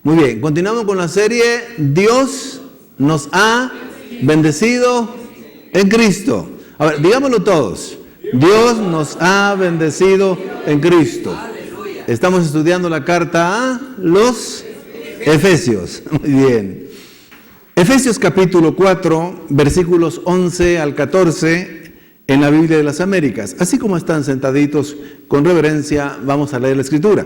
Muy bien, continuamos con la serie Dios nos ha bendecido en Cristo. A ver, digámoslo todos. Dios nos ha bendecido en Cristo. Estamos estudiando la carta a los Efesios. Muy bien. Efesios capítulo 4, versículos 11 al 14 en la Biblia de las Américas. Así como están sentaditos con reverencia, vamos a leer la Escritura.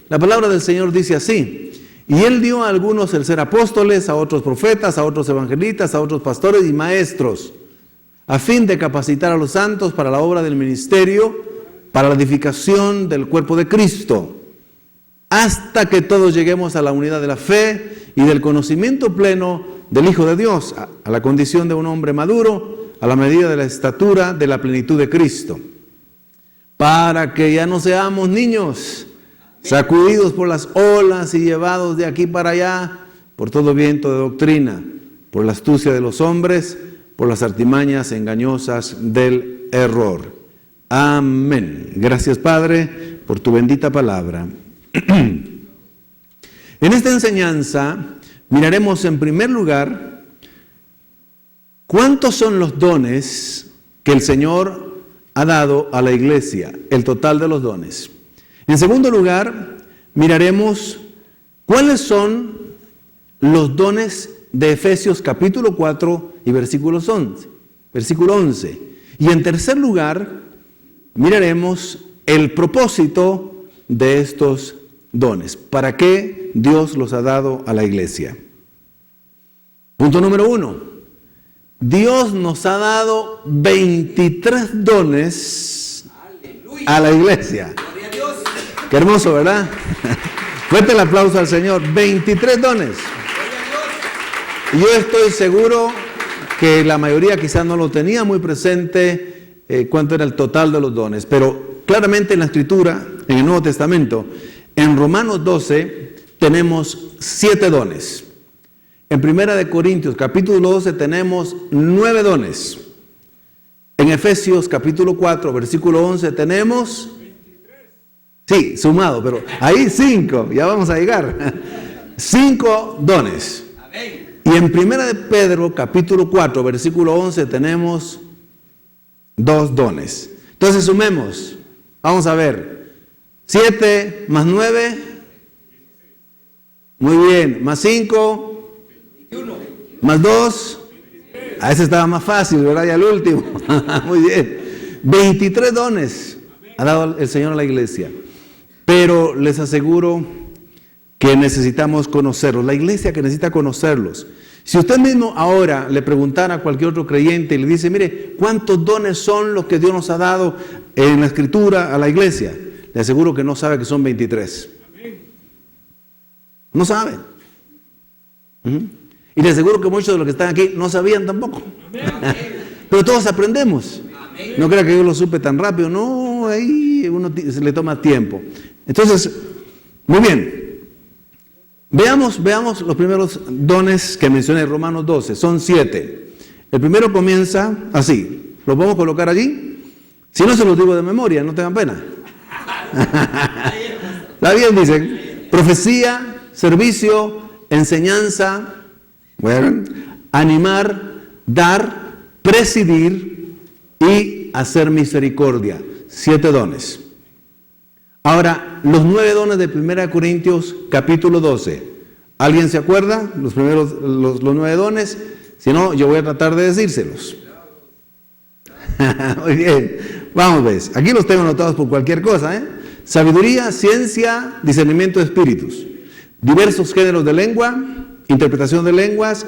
La palabra del Señor dice así: y Él dio a algunos el ser apóstoles, a otros profetas, a otros evangelistas, a otros pastores y maestros, a fin de capacitar a los santos para la obra del ministerio, para la edificación del cuerpo de Cristo, hasta que todos lleguemos a la unidad de la fe y del conocimiento pleno del Hijo de Dios, a la condición de un hombre maduro, a la medida de la estatura de la plenitud de Cristo, para que ya no seamos niños, sacudidos por las olas y llevados de aquí para allá por todo viento de doctrina, por la astucia de los hombres, por las artimañas engañosas del error. Amén. Gracias, Padre, por tu bendita palabra. En esta enseñanza miraremos en primer lugar cuántos son los dones que el Señor ha dado a la iglesia, el total de los dones. En segundo lugar, miraremos cuáles son los dones de Efesios capítulo 4 y versículo 11. Y en tercer lugar, miraremos el propósito de estos dones. ¿Para qué Dios los ha dado a la iglesia? Punto número 1. Dios nos ha dado 23 dones a la iglesia. Qué hermoso, ¿verdad? Fuerte el aplauso al Señor. 23 dones. Y yo estoy seguro que la mayoría quizás no lo tenía muy presente cuánto era el total de los dones. Pero claramente en la Escritura, en el Nuevo Testamento, en Romanos 12 tenemos 7 dones. En 1 Corintios capítulo 12 tenemos 9 dones. En Efesios capítulo 4 versículo 11 tenemos... Sí, sumado, pero ahí 5, ya vamos a llegar. 5 dones. Y en 1 Pedro, capítulo 4, versículo 11, tenemos 2 dones. Entonces sumemos. Vamos a ver. 7 más 9. Muy bien. Más 5. Más 2. A ese estaba más fácil, ¿verdad? Ya el último. Muy bien. 23 dones ha dado el Señor a la iglesia. Pero les aseguro que necesitamos conocerlos. La iglesia que necesita conocerlos. Si usted mismo ahora le preguntara a cualquier otro creyente y le dice, mire, ¿cuántos dones son los que Dios nos ha dado en la Escritura a la iglesia? Le aseguro que no sabe que son 23. No sabe. Y le aseguro que muchos de los que están aquí no sabían tampoco. Pero todos aprendemos. No crea que yo lo supe tan rápido. No, ahí uno se le toma tiempo. Entonces, muy bien. Veamos los primeros dones que mencioné en Romanos 12. Son 7. El primero comienza así. ¿Lo podemos colocar allí? Si no, se los digo de memoria, no tengan pena. La Biblia dice, profecía, servicio, enseñanza, bueno, animar, dar, presidir y hacer misericordia. 7 dones. Ahora, los 9 dones de 1 Corintios capítulo 12. ¿Alguien se acuerda? Los 9 dones. Si no, yo voy a tratar de decírselos. Muy bien. Vamos, ves. Aquí los tengo anotados por cualquier cosa, Sabiduría, ciencia, discernimiento de espíritus. Diversos géneros de lengua, interpretación de lenguas,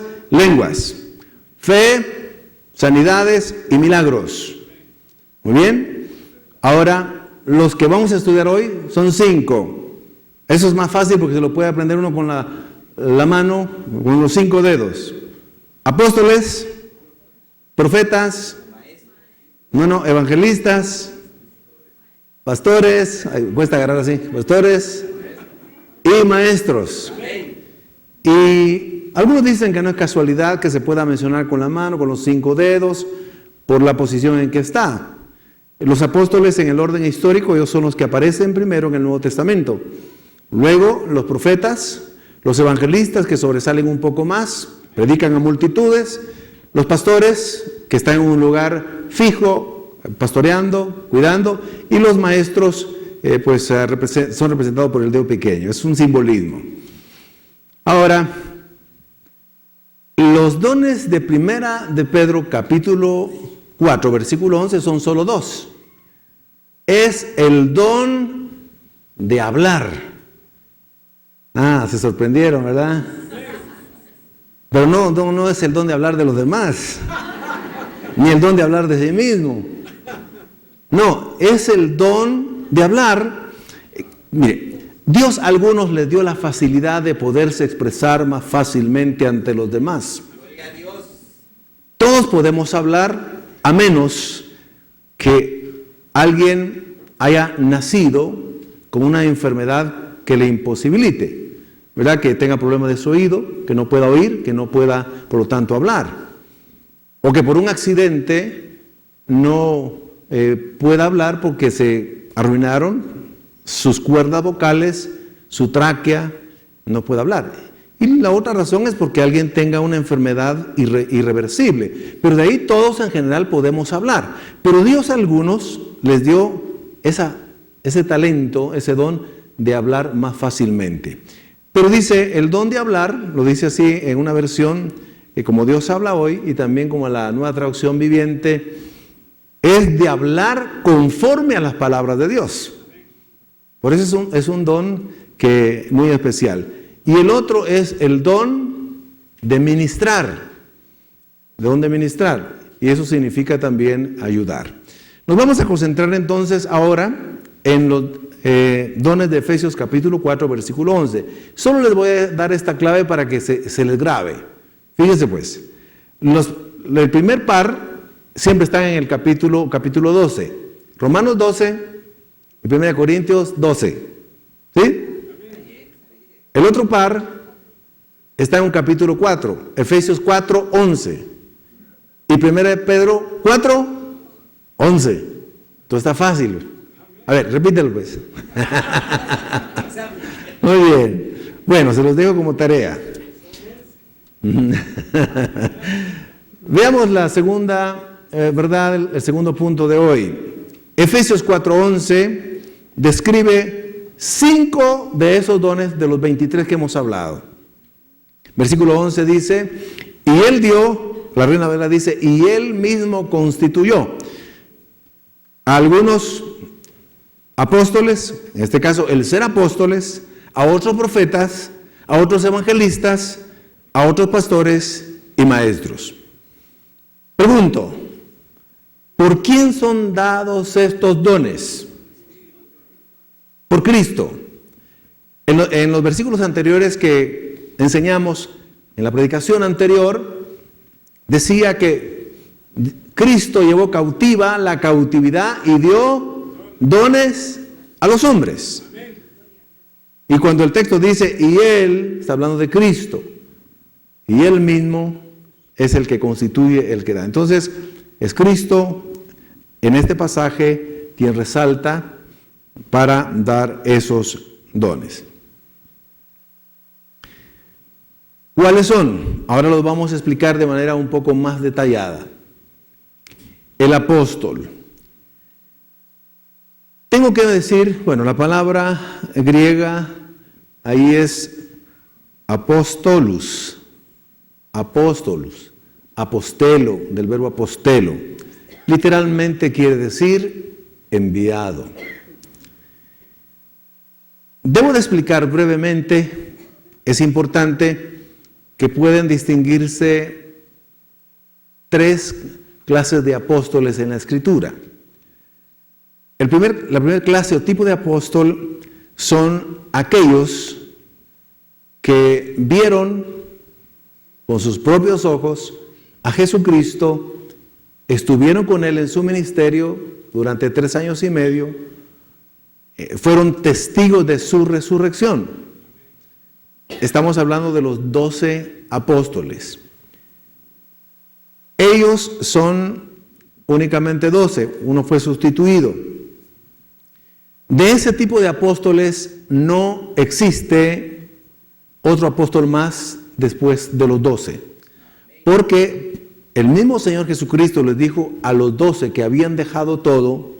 fe, sanidades y milagros. Muy bien. Ahora, los que vamos a estudiar hoy son 5. Eso es más fácil porque se lo puede aprender uno con la mano, con los 5 dedos. Apóstoles, profetas, evangelistas, pastores, cuesta agarrar así, pastores y maestros. Y algunos dicen que no es casualidad que se pueda mencionar con la mano, con los 5 dedos, por la posición en que está. Los apóstoles en el orden histórico, ellos son los que aparecen primero en el Nuevo Testamento. Luego los profetas, los evangelistas, que sobresalen un poco más, predican a multitudes, los pastores, que están en un lugar fijo, pastoreando, cuidando, y los maestros, son representados por el dedo pequeño. Es un simbolismo. Ahora, los dones de Primera de Pedro, capítulo 4, versículo 11, son solo dos. Es el don de hablar. Se sorprendieron, ¿verdad? Pero no es el don de hablar de los demás, ni el don de hablar de sí mismo. No, es el don de hablar. Mire, Dios a algunos les dio la facilidad de poderse expresar más fácilmente ante los demás. Todos podemos hablar, a menos que alguien haya nacido con una enfermedad que le imposibilite, ¿verdad? Que tenga problemas de su oído, que no pueda oír, que no pueda, por lo tanto, hablar. O que por un accidente no pueda hablar porque se arruinaron sus cuerdas vocales, su tráquea, no puede hablar. Y la otra razón es porque alguien tenga una enfermedad irreversible. Pero de ahí todos en general podemos hablar. Pero Dios a algunos les dio ese talento, ese don de hablar más fácilmente. Pero dice, el don de hablar, lo dice así en una versión como Dios habla hoy, y también como la Nueva Traducción Viviente, es de hablar conforme a las palabras de Dios. Por eso es un don muy especial. Y el otro es el don de ministrar. Don de ministrar. Y eso significa también ayudar. Nos vamos a concentrar entonces ahora en los dones de Efesios capítulo 4, versículo 11. Solo les voy a dar esta clave para que se les grabe. Fíjense pues. El primer par siempre están en el capítulo 12. Romanos 12 y 1 Corintios 12. ¿Sí? El otro par está en un capítulo 4, Efesios 4, 11. Y 1 Pedro 4, 11. Entonces está fácil. A ver, repítelo pues. Muy bien. Bueno, se los dejo como tarea. Veamos la segunda verdad, el segundo punto de hoy. Efesios 4:11 describe 5 de esos dones de los 23 que hemos hablado. Versículo 11 dice, y Él dio, la Reina Valera dice, y Él mismo constituyó a algunos apóstoles, en este caso el ser apóstoles, a otros profetas, a otros evangelistas, a otros pastores y maestros. Pregunto, ¿por quién son dados estos dones? Por Cristo. En los versículos anteriores que enseñamos, en la predicación anterior, decía que Cristo llevó cautiva la cautividad y dio dones a los hombres. Y cuando el texto dice, y Él, está hablando de Cristo, y Él mismo es el que constituye el que da. Entonces, es Cristo en este pasaje quien resalta para dar esos dones. ¿Cuáles son? Ahora los vamos a explicar de manera un poco más detallada. El apóstol. Tengo que decir, la palabra griega ahí es apostolus, apostelo, del verbo apostelo. Literalmente quiere decir enviado. Debo de explicar brevemente, es importante que pueden distinguirse 3 clases de apóstoles en la Escritura. La primera clase o tipo de apóstol son aquellos que vieron con sus propios ojos a Jesucristo, estuvieron con Él en su ministerio durante 3 años y medio, fueron testigos de su resurrección. Estamos hablando de los 12 apóstoles. Ellos son únicamente 12, uno fue sustituido. De ese tipo de apóstoles no existe otro apóstol más después de los 12. Porque el mismo Señor Jesucristo les dijo a los 12 que habían dejado todo,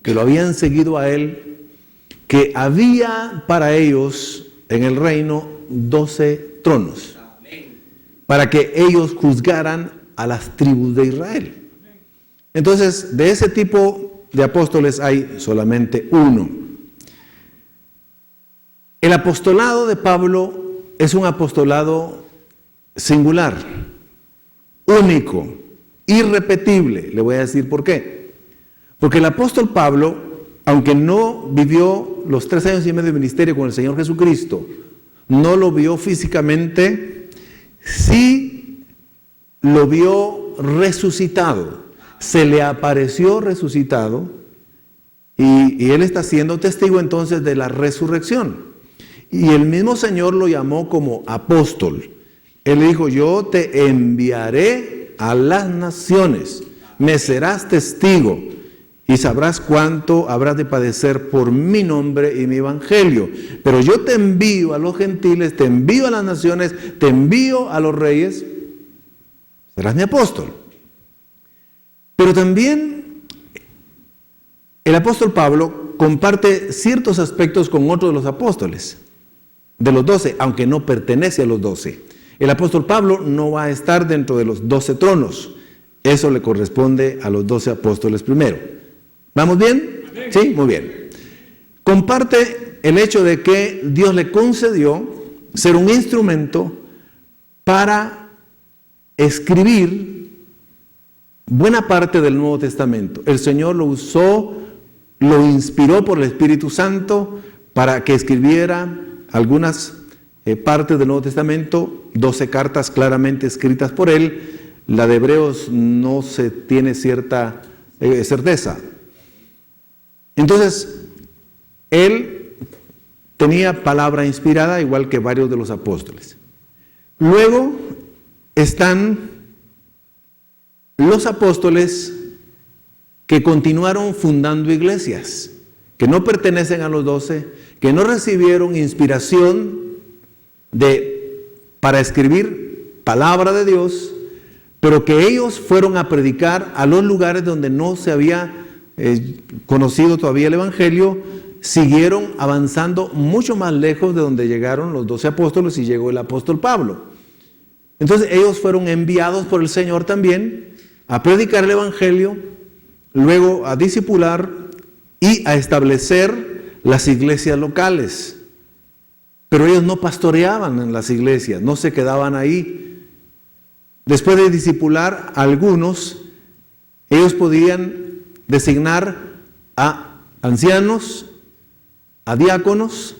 que lo habían seguido a Él, que había para ellos en el reino 12 tronos, para que ellos juzgaran a las tribus de Israel. Entonces, de ese tipo de apóstoles hay solamente uno. El apostolado de Pablo es un apostolado singular, único, irrepetible. Le voy a decir por qué. Porque el apóstol Pablo, aunque no vivió los 3 años y medio de ministerio con el Señor Jesucristo, no lo vio físicamente, sí lo vio resucitado. Se le apareció resucitado y él está siendo testigo entonces de la resurrección. Y el mismo Señor lo llamó como apóstol. Él le dijo, yo te enviaré a las naciones, me serás testigo y sabrás cuánto habrás de padecer por mi nombre y mi evangelio. Pero yo te envío a los gentiles, te envío a las naciones, te envío a los reyes, serás mi apóstol. Pero también el apóstol Pablo comparte ciertos aspectos con otros de los apóstoles, de los 12, aunque no pertenece a los 12. El apóstol Pablo no va a estar dentro de los 12 tronos. Eso le corresponde a los 12 apóstoles primero. ¿Vamos bien? Sí, muy bien. Comparte el hecho de que Dios le concedió ser un instrumento para escribir buena parte del Nuevo Testamento. El Señor lo usó, lo inspiró por el Espíritu Santo para que escribiera algunas partes del Nuevo Testamento, 12 cartas claramente escritas por él. La de Hebreos no se tiene cierta certeza. Entonces, él tenía palabra inspirada, igual que varios de los apóstoles. Luego están los apóstoles que continuaron fundando iglesias, que no pertenecen a los 12, que no recibieron inspiración para escribir palabra de Dios, pero que ellos fueron a predicar a los lugares donde no se había conocido todavía el Evangelio, siguieron avanzando mucho más lejos de donde llegaron los 12 apóstoles y llegó el apóstol Pablo. Entonces ellos fueron enviados por el Señor también a predicar el Evangelio, luego a discipular y a establecer las iglesias locales. Pero ellos no pastoreaban en las iglesias, no se quedaban ahí. Después de discipular a algunos, ellos podían designar a ancianos, a diáconos,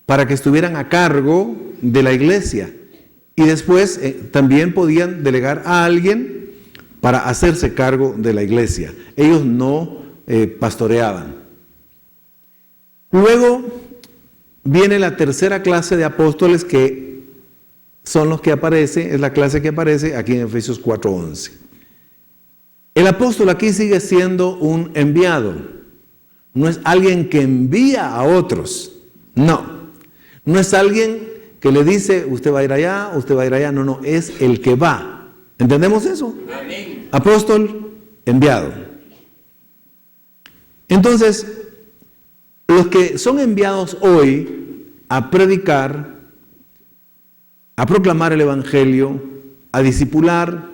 para que estuvieran a cargo de la iglesia. Y después también podían delegar a alguien para hacerse cargo de la iglesia. Ellos no pastoreaban. Luego viene la tercera clase de apóstoles, que son los que aparece, es la clase que aparece aquí en Efesios 4:11. El apóstol aquí sigue siendo un enviado. No es alguien que envía a otros. No es alguien que le dice, usted va a ir allá, usted va a ir allá. No, es el que va. ¿Entendemos eso? Amén. Apóstol, enviado. Entonces, los que son enviados hoy a predicar, a proclamar el Evangelio, a discipular,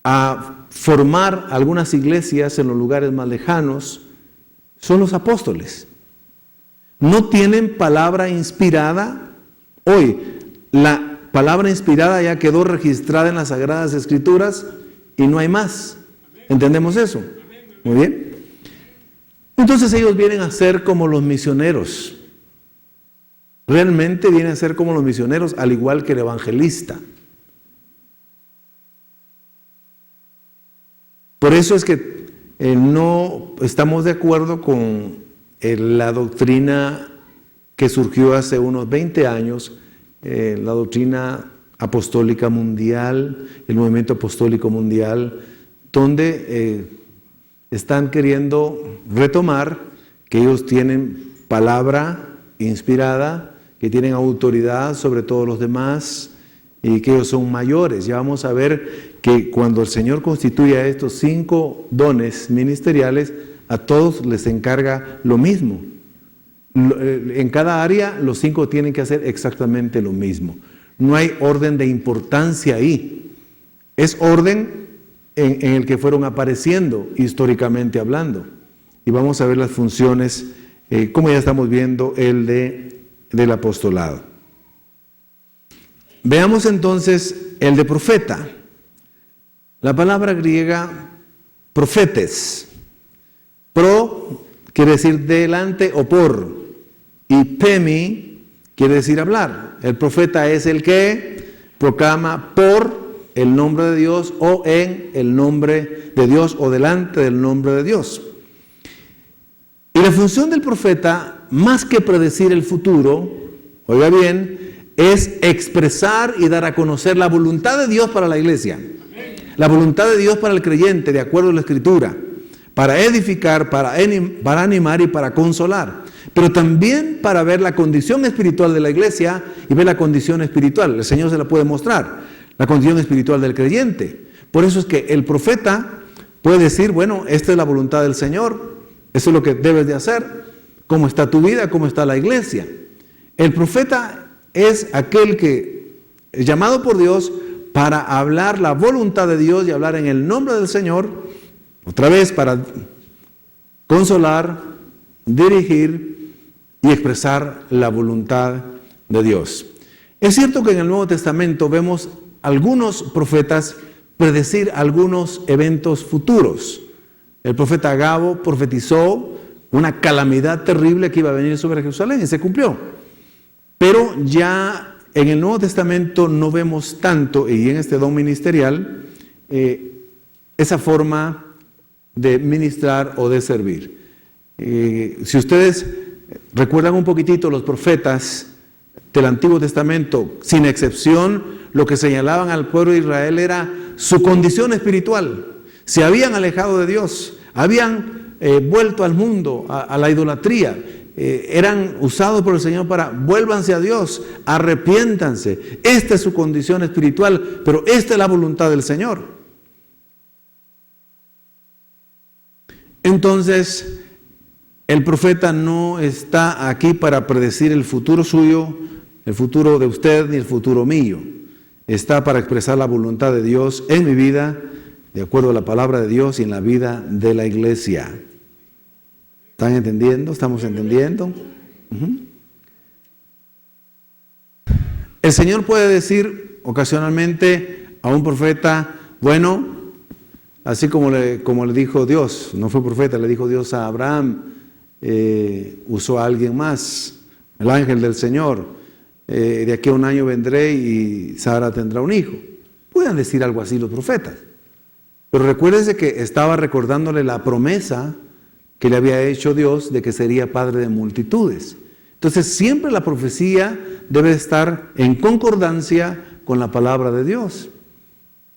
a formar algunas iglesias en los lugares más lejanos, son los apóstoles. No tienen palabra inspirada hoy. La palabra inspirada ya quedó registrada en las Sagradas Escrituras y no hay más. ¿Entendemos eso? Muy bien. Entonces ellos vienen a ser como los misioneros. Realmente vienen a ser como los misioneros, al igual que el evangelista. Por eso es que no estamos de acuerdo con la doctrina que surgió hace unos 20 años, la doctrina apostólica mundial, el movimiento apostólico mundial, donde están queriendo retomar que ellos tienen palabra inspirada, que tienen autoridad sobre todos los demás y que ellos son mayores. Ya vamos a ver que cuando el Señor constituye a estos 5 dones ministeriales, a todos les encarga lo mismo. En cada área los 5 tienen que hacer exactamente lo mismo. No hay orden de importancia ahí. Es orden en el que fueron apareciendo históricamente hablando. Y vamos a ver las funciones, como ya estamos viendo el del apostolado. Veamos entonces el de profeta. La palabra griega profetes. Pro quiere decir delante o por. Y pemi quiere decir hablar. El profeta es el que proclama por el nombre de Dios o en el nombre de Dios o delante del nombre de Dios. Y la función del profeta, más que predecir el futuro, oiga bien, es expresar y dar a conocer la voluntad de Dios para la iglesia. La voluntad de Dios para el creyente, de acuerdo a la Escritura, para edificar, para animar y para consolar. Pero también para ver la condición espiritual de la iglesia y ver la condición espiritual. El Señor se la puede mostrar, la condición espiritual del creyente. Por eso es que el profeta puede decir, bueno, esta es la voluntad del Señor, eso es lo que debes de hacer, cómo está tu vida, cómo está la iglesia. El profeta es aquel que es llamado por Dios para hablar la voluntad de Dios y hablar en el nombre del Señor, otra vez para consolar, dirigir y expresar la voluntad de Dios. Es cierto que en el Nuevo Testamento vemos algunos profetas predecir algunos eventos futuros. El profeta Agabo profetizó una calamidad terrible que iba a venir sobre Jerusalén y se cumplió. Pero ya en el Nuevo Testamento no vemos tanto, y en este don ministerial, esa forma de ministrar o de servir. Si ustedes recuerdan un poquitito los profetas del Antiguo Testamento, sin excepción, lo que señalaban al pueblo de Israel era su condición espiritual. Se habían alejado de Dios, habían vuelto al mundo, a la idolatría, eran usados por el Señor para vuélvanse a Dios, arrepiéntanse. Esta es su condición espiritual, pero esta es la voluntad del Señor. Entonces, el profeta no está aquí para predecir el futuro suyo, el futuro de usted, ni el futuro mío. Está para expresar la voluntad de Dios en mi vida, de acuerdo a la palabra de Dios y en la vida de la iglesia. ¿Están entendiendo? ¿Estamos entendiendo? El Señor puede decir ocasionalmente a un profeta, bueno, así como le dijo Dios, no fue profeta, le dijo Dios a Abraham, usó a alguien más, el ángel del Señor, de aquí a un año vendré y Sara tendrá un hijo. Pueden decir algo así los profetas. Pero recuérdense que estaba recordándole la promesa que le había hecho Dios de que sería padre de multitudes. Entonces siempre la profecía debe estar en concordancia con la palabra de Dios.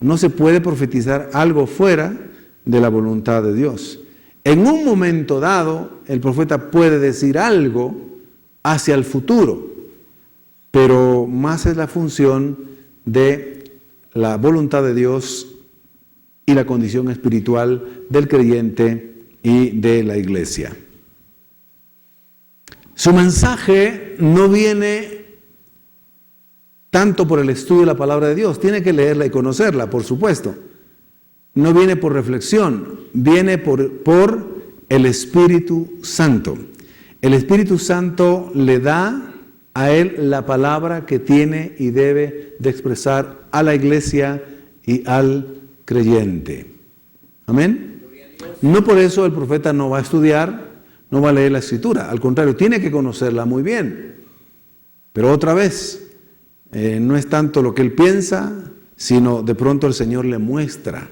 No se puede profetizar algo fuera de la voluntad de Dios. En un momento dado, el profeta puede decir algo hacia el futuro, pero más es la función de la voluntad de Dios y la condición espiritual del creyente y de la iglesia. Su mensaje no viene tanto por el estudio de la palabra de Dios, tiene que leerla y conocerla, por supuesto. No viene por reflexión, viene por el Espíritu Santo. El Espíritu Santo le da a él la palabra que tiene y debe de expresar a la iglesia y al creyente. Amén. No por eso el profeta no va a estudiar, no va a leer la Escritura. Al contrario, tiene que conocerla muy bien. Pero otra vez, no es tanto lo que él piensa, sino de pronto el Señor le muestra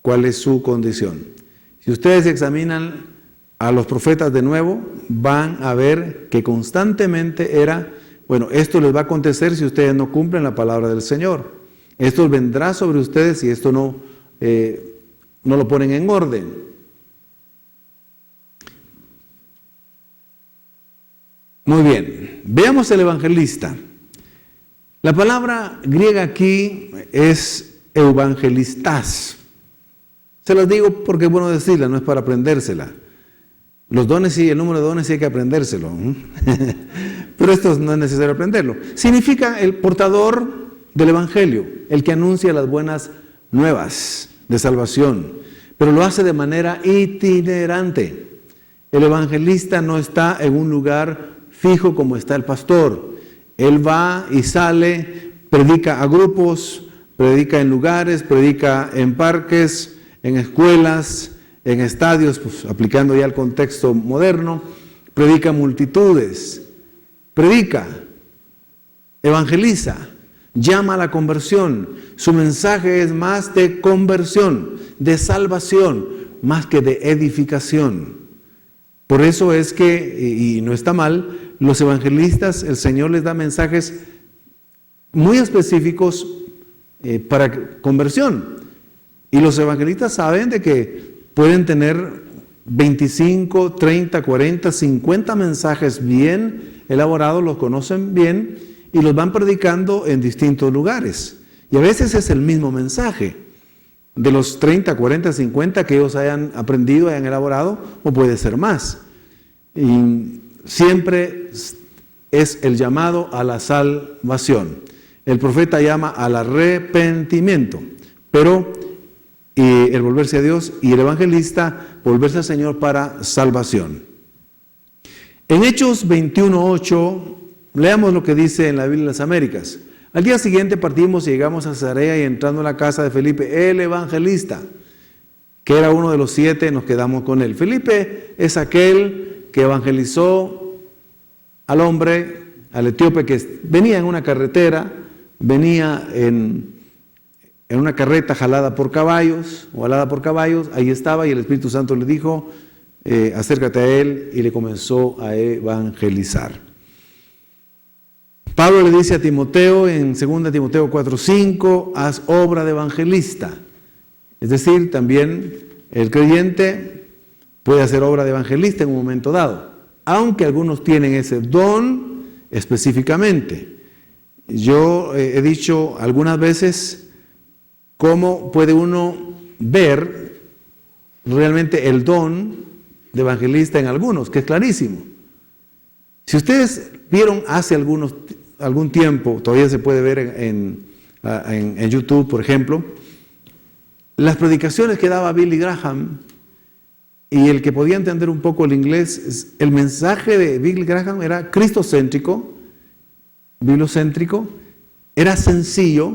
cuál es su condición. Si ustedes examinan a los profetas de nuevo, van a ver que constantemente era, bueno, esto les va a acontecer si ustedes no cumplen la palabra del Señor. Esto vendrá sobre ustedes si esto no lo ponen en orden. Muy bien, veamos el evangelista. La palabra griega aquí es evangelistas. Se las digo porque es bueno decirla, no es para aprendérsela. Los dones sí, el número de dones sí hay que aprendérselo. Pero esto no es necesario aprenderlo. Significa el portador del evangelio, el que anuncia las buenas nuevas de salvación, pero lo hace de manera itinerante. El evangelista no está en un lugar fijo como está el pastor. Él va y sale, predica a grupos, predica en lugares, predica en parques, en escuelas, en estadios, pues, aplicando ya el contexto moderno, predica a multitudes, predica, evangeliza, llama a la conversión. Su mensaje es más de conversión, de salvación, más que de edificación. Por eso es que, y no está mal, los evangelistas, el Señor les da mensajes muy específicos para conversión. Y los evangelistas saben de que pueden tener 25, 30, 40, 50 mensajes bien elaborados, los conocen bien y los van predicando en distintos lugares. Y a veces es el mismo mensaje de los 30, 40, 50 que ellos hayan aprendido, hayan elaborado, o puede ser más. Y siempre es el llamado a la salvación. El profeta llama al arrepentimiento, pero el volverse a Dios, y el evangelista volverse al Señor para salvación. En Hechos 21:8, leamos lo que dice en la Biblia de las Américas. Al día siguiente partimos y llegamos a Cesarea, y entrando en la casa de Felipe, el evangelista, que era uno de los 7, nos quedamos con él. Felipe es aquel que evangelizó al hombre, al etíope, que venía en una carretera, venía en una carreta jalada por caballos, o alada por caballos. Ahí estaba, y el Espíritu Santo le dijo, acércate a él, y le comenzó a evangelizar. Pablo le dice a Timoteo en 2 Timoteo 4:5, haz obra de evangelista. Es decir, también el creyente puede hacer obra de evangelista en un momento dado, aunque algunos tienen ese don específicamente. Yo he dicho algunas veces cómo puede uno ver realmente el don de evangelista en algunos, que es clarísimo. Si ustedes vieron hace algún tiempo, todavía se puede ver en YouTube, por ejemplo, las predicaciones que daba Billy Graham, y el que podía entender un poco el inglés, el mensaje de Billy Graham era cristocéntrico, bibliocéntrico, era sencillo,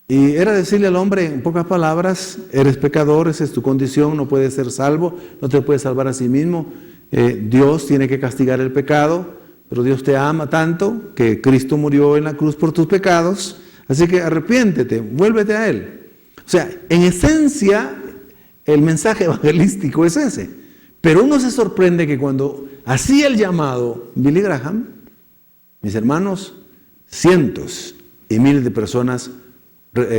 y era decirle al hombre en pocas palabras, eres pecador, esa es tu condición, no puedes ser salvo, no te puedes salvar a sí mismo, Dios tiene que castigar el pecado, pero Dios te ama tanto que Cristo murió en la cruz por tus pecados, así que arrepiéntete, vuélvete a Él. O sea, en esencia, el mensaje evangelístico es ese. Pero uno se sorprende que cuando hacía el llamado Billy Graham, mis hermanos, cientos y miles de personas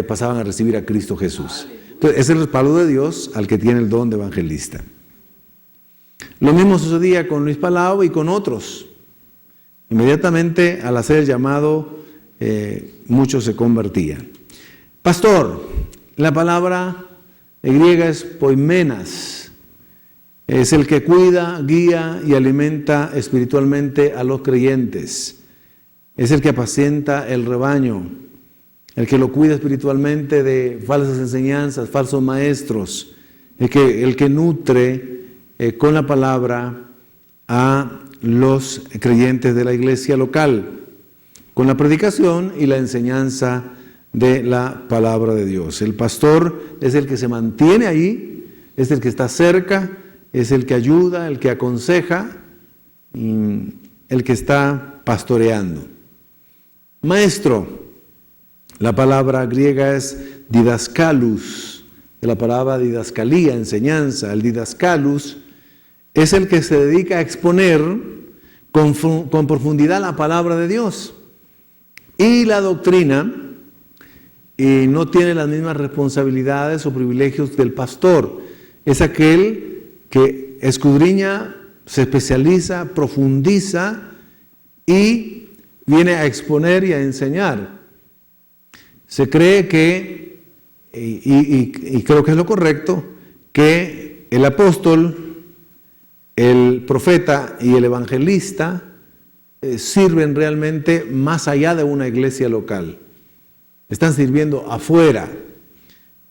pasaban a recibir a Cristo Jesús. Entonces, es el respaldo de Dios al que tiene el don de evangelista. Lo mismo sucedía con Luis Palau y con otros. Inmediatamente al hacer el llamado, muchos se convertían. Pastor, la palabra griega es poimenas. Es el que cuida, guía y alimenta espiritualmente a los creyentes. Es el que apacienta el rebaño, el que lo cuida espiritualmente de falsas enseñanzas, falsos maestros, el que nutre con la palabra a los creyentes de la iglesia local, con la predicación y la enseñanza de la palabra de Dios. El pastor es el que se mantiene ahí, es el que está cerca, es el que ayuda, el que aconseja, el que está pastoreando. Maestro, la palabra griega es didaskalus, de la palabra didascalía, enseñanza. El didaskalus es el que se dedica a exponer con profundidad la palabra de Dios y la doctrina, y no tiene las mismas responsabilidades o privilegios del pastor. Es aquel que escudriña, se especializa, profundiza y viene a exponer y a enseñar. Se cree que, y creo que es lo correcto, que el apóstol, el profeta y el evangelista sirven realmente más allá de una iglesia local. Están sirviendo afuera,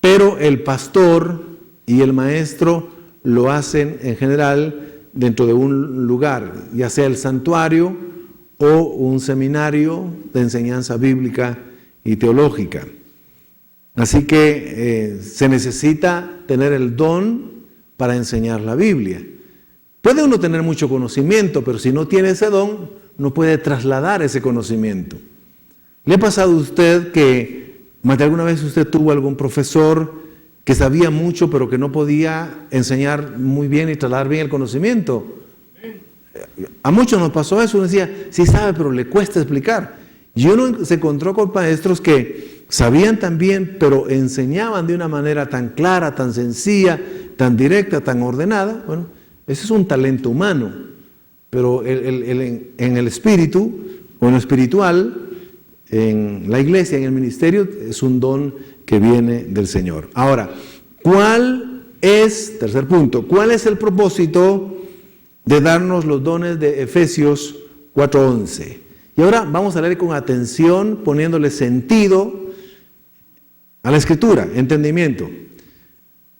pero el pastor y el maestro lo hacen en general dentro de un lugar, ya sea el santuario o un seminario de enseñanza bíblica y teológica. Así que se necesita tener el don para enseñar la Biblia. Puede uno tener mucho conocimiento, pero si no tiene ese don, no puede trasladar ese conocimiento. ¿Le ha pasado a usted que alguna vez usted tuvo algún profesor que sabía mucho, pero que no podía enseñar muy bien y trasladar bien el conocimiento? A muchos nos pasó eso. Uno decía, sí sabe, pero le cuesta explicar. Y uno se encontró con maestros que sabían también, pero enseñaban de una manera tan clara, tan sencilla, tan directa, tan ordenada. Bueno, ese es un talento humano, pero en el espíritu, o en lo espiritual, en la iglesia, en el ministerio, es un don que viene del Señor. Ahora, tercer punto, ¿cuál es el propósito de darnos los dones de Efesios 4:11? Y ahora vamos a leer con atención, poniéndole sentido a la Escritura, entendimiento.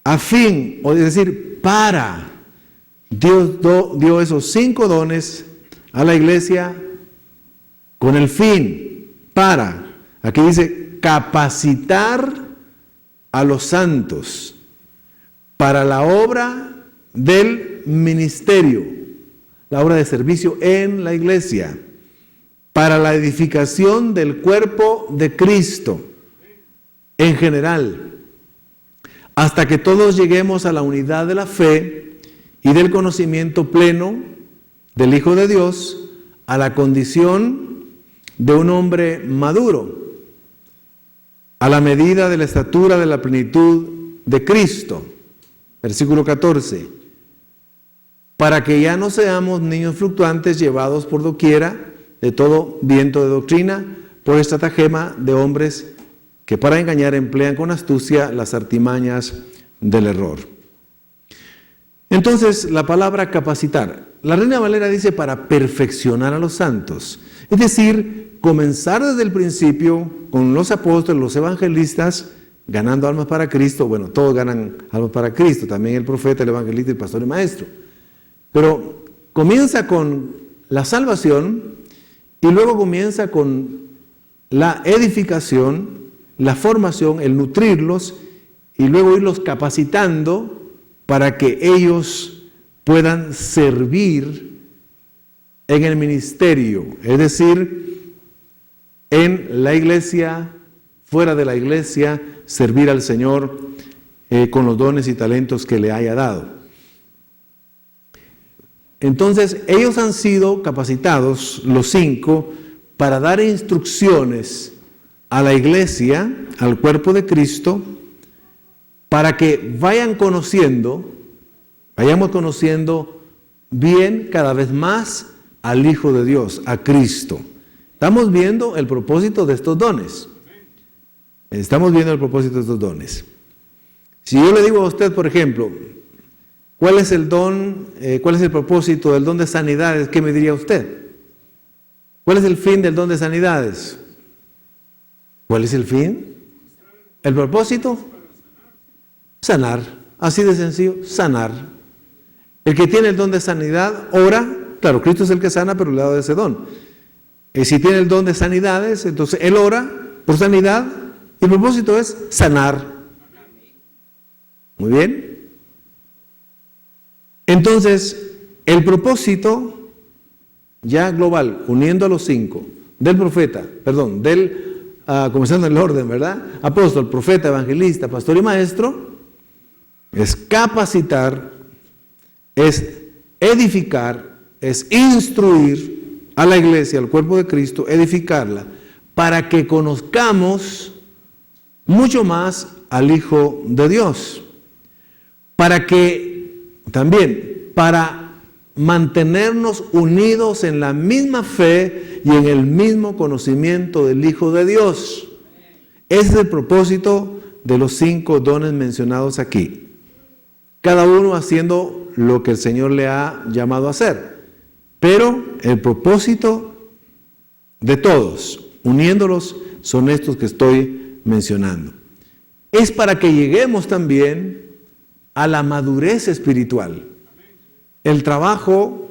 A fin, o es decir, para, Dios dio esos 5 dones a la iglesia con el fin, para, aquí dice, capacitar a los santos para la obra del ministerio, la obra de servicio en la iglesia, para la edificación del cuerpo de Cristo en general, hasta que todos lleguemos a la unidad de la fe y del conocimiento pleno del Hijo de Dios, a la condición de un hombre maduro, a la medida de la estatura de la plenitud de Cristo. Versículo 14. Para que ya no seamos niños fluctuantes llevados por doquiera de todo viento de doctrina, por estratagema de hombres que para engañar emplean con astucia las artimañas del error. Entonces, la palabra capacitar, la Reina Valera dice para perfeccionar a los santos, es decir, comenzar desde el principio con los apóstoles, los evangelistas, ganando almas para Cristo. Bueno, todos ganan almas para Cristo, también el profeta, el evangelista, el pastor y maestro. Pero comienza con la salvación y luego comienza con la edificación, la formación, el nutrirlos y luego irlos capacitando para que ellos puedan servir en el ministerio, es decir, en la iglesia, fuera de la iglesia, servir al Señor con los dones y talentos que le haya dado. Entonces, ellos han sido capacitados, los 5, para dar instrucciones a la iglesia, al cuerpo de Cristo, para que vayamos conociendo bien cada vez más al Hijo de Dios, a Cristo. Estamos viendo el propósito de estos dones. Estamos viendo el propósito de estos dones. Si yo le digo a usted, por ejemplo, ¿cuál es el don, cuál es el propósito del don de sanidades? ¿Qué me diría usted? ¿Cuál es el fin del don de sanidades? ¿Cuál es el fin? ¿El propósito? Sanar. Así de sencillo, sanar. El que tiene el don de sanidad, ora. Claro, Cristo es el que sana, pero le ha dado ese don. Y si tiene el don de sanidades, entonces él ora por sanidad. Y el propósito es sanar. Muy bien. Entonces, el propósito ya global, uniendo a los 5, del profeta, comenzando en el orden, ¿verdad? Apóstol, profeta, evangelista, pastor y maestro, es capacitar, es edificar, es instruir a la iglesia, al cuerpo de Cristo, edificarla, para que conozcamos mucho más al Hijo de Dios. Para mantenernos unidos en la misma fe y en el mismo conocimiento del Hijo de Dios. Ese es el propósito de los 5 dones mencionados aquí. Cada uno haciendo lo que el Señor le ha llamado a hacer. Pero el propósito de todos, uniéndolos, son estos que estoy mencionando. Es para que lleguemos también a la madurez espiritual. El trabajo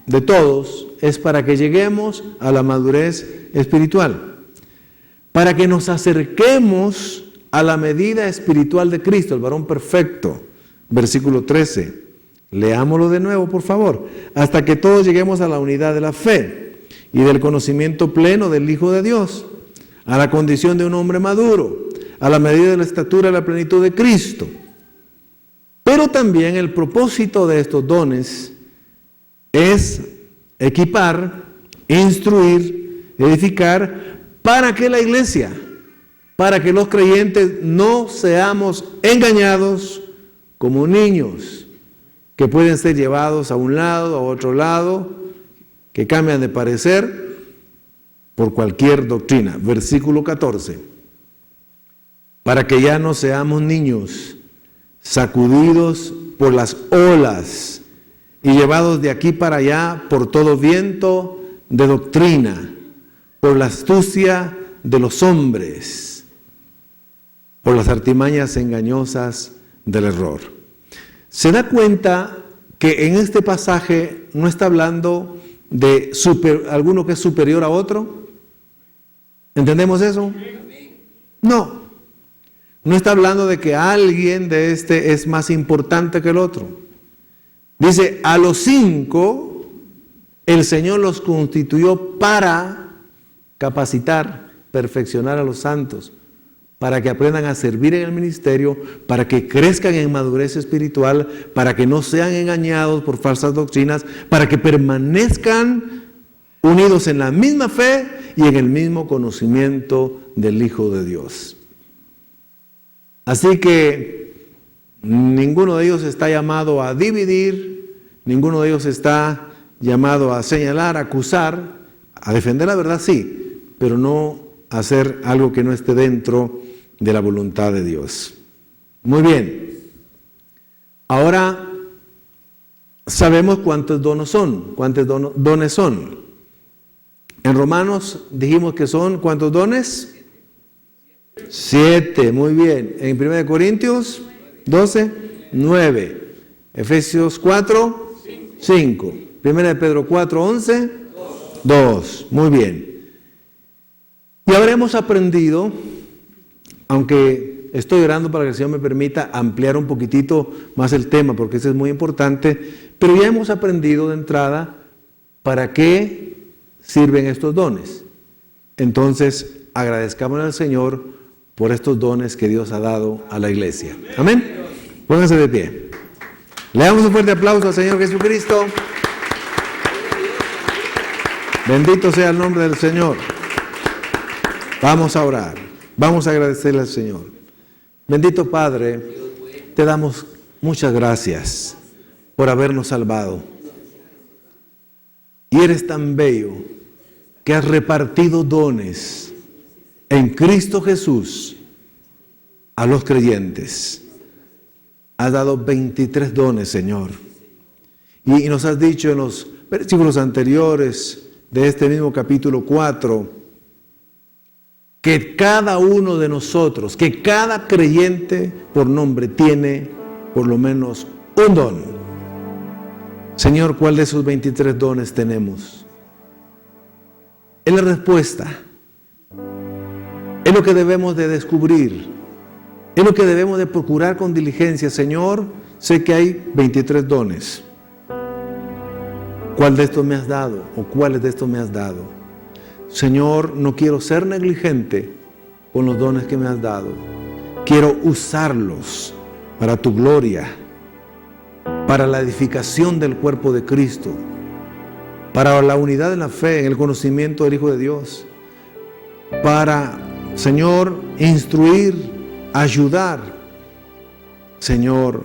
de todos es para que lleguemos a la madurez espiritual. Para que nos acerquemos a la medida espiritual de Cristo, el varón perfecto. Versículo 13. Leámoslo de nuevo, por favor. Hasta que todos lleguemos a la unidad de la fe y del conocimiento pleno del Hijo de Dios, a la condición de un hombre maduro, a la medida de la estatura y la plenitud de Cristo. Pero también el propósito de estos dones es equipar, instruir, edificar, para que la iglesia, para que los creyentes no seamos engañados como niños que pueden ser llevados a un lado, a otro lado, que cambian de parecer por cualquier doctrina. Versículo 14. Para que ya no seamos niños, sacudidos por las olas y llevados de aquí para allá por todo viento de doctrina, por la astucia de los hombres, por las artimañas engañosas del error. Se da cuenta que en este pasaje no está hablando de alguno que es superior a otro. ¿Entendemos eso? No. No está hablando de que alguien de este es más importante que el otro. Dice, a los 5, el Señor los constituyó para capacitar, perfeccionar a los santos, para que aprendan a servir en el ministerio, para que crezcan en madurez espiritual, para que no sean engañados por falsas doctrinas, para que permanezcan unidos en la misma fe y en el mismo conocimiento del Hijo de Dios. Así que ninguno de ellos está llamado a dividir, ninguno de ellos está llamado a señalar, a acusar, a defender la verdad, sí, pero no hacer algo que no esté dentro de la voluntad de Dios. Muy bien. Ahora sabemos cuántos dones son, dones son. En Romanos dijimos que son, ¿cuántos dones? 7, muy bien. En 1 Corintios 12, 9. Efesios 4, 5. 1 Pedro 4, 11, 2. Muy bien. Y habremos aprendido, aunque estoy orando para que el Señor me permita ampliar un poquitito más el tema, porque ese es muy importante, pero ya hemos aprendido de entrada para qué sirven estos dones. Entonces, agradezcamos al Señor por estos dones que Dios ha dado a la iglesia. Amén. Pónganse de pie. Le damos un fuerte aplauso al Señor Jesucristo. Bendito sea el nombre del Señor. Vamos a orar. Vamos a agradecerle al Señor. Bendito Padre, te damos muchas gracias por habernos salvado. Y eres tan bello que has repartido dones en Cristo Jesús a los creyentes. Has dado 23 dones, Señor. Y nos has dicho en los versículos anteriores de este mismo capítulo 4, que cada uno de nosotros, que cada creyente por nombre tiene por lo menos un don. Señor, ¿cuál de esos 23 dones tenemos? Es la respuesta. Es lo que debemos de descubrir. Es lo que debemos de procurar con diligencia. Señor, sé que hay 23 dones. ¿Cuál de estos me has dado? ¿O cuáles de estos me has dado? Señor, no quiero ser negligente con los dones que me has dado. Quiero usarlos para tu gloria, para la edificación del cuerpo de Cristo, para la unidad de la fe en el conocimiento del Hijo de Dios, para, Señor, instruir, ayudar. Señor,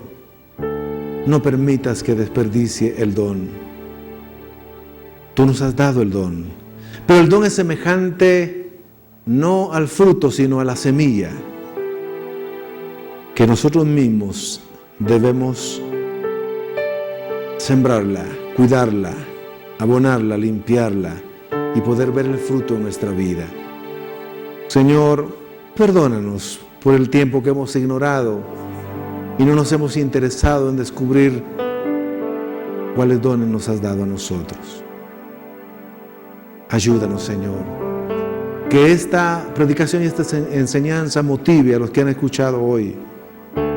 no permitas que desperdicie el don. Tú nos has dado el don. Pero el don es semejante no al fruto, sino a la semilla, que nosotros mismos debemos sembrarla, cuidarla, abonarla, limpiarla y poder ver el fruto en nuestra vida. Señor, perdónanos por el tiempo que hemos ignorado y no nos hemos interesado en descubrir cuáles dones nos has dado a nosotros. Ayúdanos, Señor, que esta predicación y esta enseñanza motive a los que han escuchado hoy,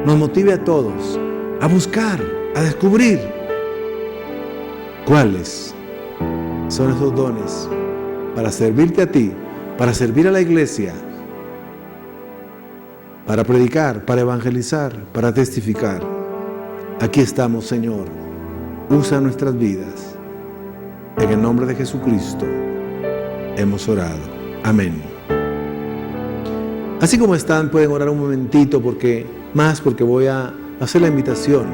nos motive a todos a buscar, a descubrir cuáles son esos dones para servirte a ti, para servir a la iglesia, para predicar, para evangelizar, para testificar. Aquí estamos, Señor. Usa nuestras vidas. En el nombre de Jesucristo hemos orado. Amén. Así como están, pueden orar un momentito porque voy a hacer la invitación.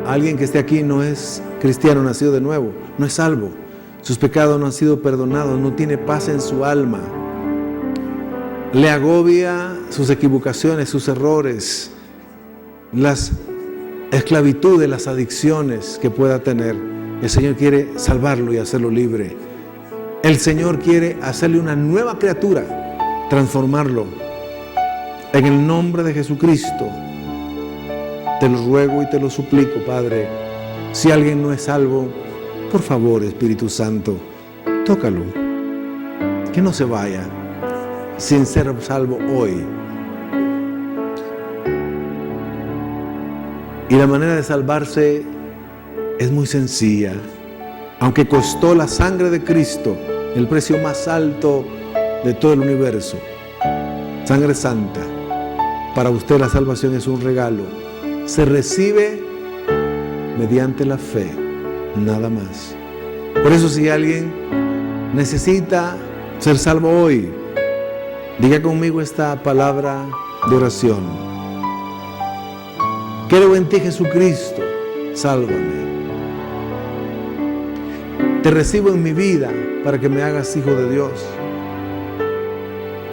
Alguien que esté aquí no es cristiano nacido de nuevo, no es salvo. Sus pecados no han sido perdonados, no tiene paz en su alma. Le agobia sus equivocaciones, sus errores, las esclavitudes, las adicciones que pueda tener. El Señor quiere salvarlo y hacerlo libre. El Señor quiere hacerle una nueva criatura, transformarlo. En el nombre de Jesucristo, te lo ruego y te lo suplico, Padre. Si alguien no es salvo, por favor, Espíritu Santo, tócalo. Que no se vaya sin ser salvo hoy. Y la manera de salvarse es muy sencilla. Aunque costó la sangre de Cristo, el precio más alto de todo el universo, sangre santa, para usted la salvación es un regalo. Se recibe mediante la fe, nada más. Por eso, si alguien necesita ser salvo hoy, diga conmigo esta palabra de oración. Creo en ti, Jesucristo, sálvame. Te recibo en mi vida para que me hagas hijo de Dios.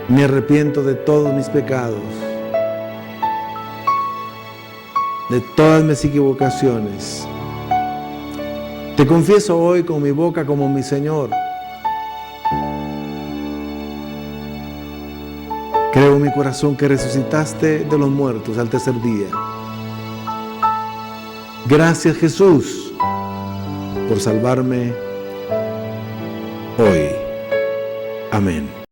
Me arrepiento de todos mis pecados, de todas mis equivocaciones. Te confieso hoy con mi boca como mi Señor. Creo en mi corazón que resucitaste de los muertos al tercer día. Gracias, Jesús, por salvarme hoy. Amén.